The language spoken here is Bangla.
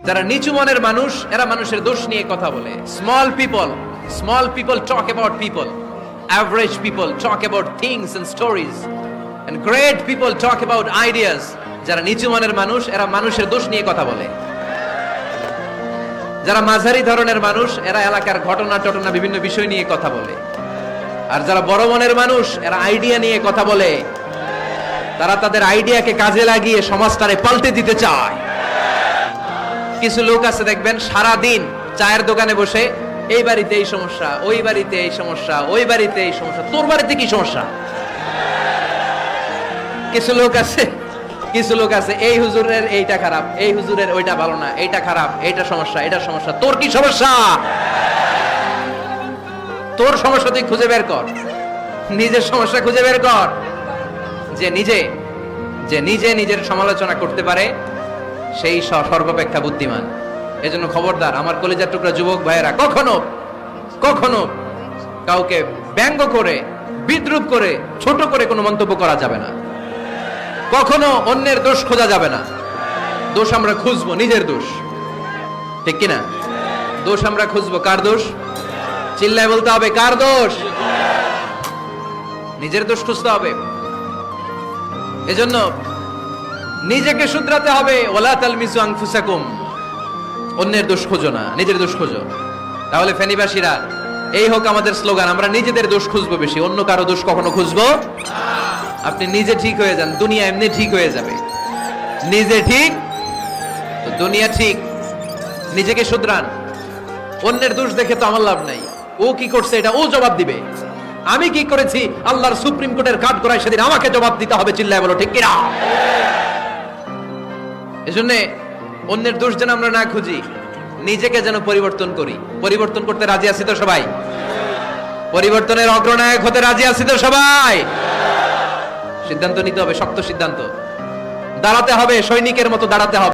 যারা নিচু মনের মানুষ এরা মানুষের দোষ নিয়ে কথা বলে। Small people talk about people, average people talk about things and stories, and great people talk about ideas. যারা নিচু মনের মানুষ এরা মানুষের দোষ নিয়ে কথা বলে। যারা মাঝারি ধরনের মানুষ এরা এলাকার ঘটনা টটনা বিভিন্ন বিষয় নিয়ে কথা বলে। আর যারা বড় মনের মানুষ এরা আইডিয়া নিয়ে কথা বলে। তারা তাদের আইডিয়াকে কাজে লাগিয়ে সমাজটারে পাল্টে দিতে চায়। কিছু লোক আছে দেখবেন সারা দিন চায়ের দোকানে বসে এই বাড়িতে এই সমস্যা, ওই বাড়িতে এই সমস্যা, ওই বাড়িতে এই সমস্যা, তোর বাড়িতে কি সমস্যা। কিছু লোক আছে এই হুজুরের এইটা খারাপ, এই হুজুরের ওইটা ভালো না, এইটা খারাপ, এইটা সমস্যা, এটা সমস্যা, তোর কি সমস্যা? তোর সমস্যা তুই খুঁজে বের কর, নিজের সমস্যা খুঁজে বের কর। যে নিজে নিজের সমালোচনা করতে পারে সেই সর্বাপেক্ষা বুদ্ধিমান। এজন্য খবরদার আমার কলিজার টুকরা যুবক ভাইয়েরা, কখনো কাউকে ব্যঙ্গ করে, বিদ্রূপ করে, ছোট করে কোনো মন্তব্য করা যাবে না। কখনো অন্যের দোষ খোঁজা যাবে না। দোষ আমরা খুঁজবো, নিজের দোষ, ঠিক কিনা? দোষ আমরা খুঁজবো, কার দোষ? চিল্লায় বলতে হবে, কার দোষ? নিজের দোষ খুঁজতে হবে। এজন্য নিজেকে শুধরাতে হবে। ওয়ালা তালমিসু আনফুসাকুম, অন্যের দোষ খোঁজো না, নিজের দোষ খোঁজো। তাহলে ফেনীবাসীরা, এই হোক আমাদের স্লোগান, আমরা নিজেদের দোষ খুঁজবো বেশি, অন্য কারো দোষ কখনো খুঁজবো। আপনি নিজে ঠিক হয়ে যান, দুনিয়া এমনি ঠিক হয়ে যাবে। নিজে ঠিক তো দুনিয়া ঠিক। নিজেকে শুধরান। অন্যের দোষ দেখে তো আমার লাভ নাই। ও কি করছে এটা ও জবাব দিবে, আমি কি করেছি আল্লাহর সুপ্রিম কোর্টের কাঠ করায় সেদিন আমাকে জবাব দিতে হবে। চিল্লায় বলো, ঠিক কিনা? এজন্য অন্যের দোষ যেন আমরা না খুঁজি, নিজেকে যেন পরিবর্তন করি। পরিবর্তন করতে রাজি আছি তো সবাই? পরিবর্তনের অগ্রনায়ক হতে রাজি আছি তো সবাই? সিদ্ধান্ত নিতে হবে, শক্ত সিদ্ধান্ত। দাঁড়াতে হবে, সৈনিকের মতো দাঁড়াতে হবে।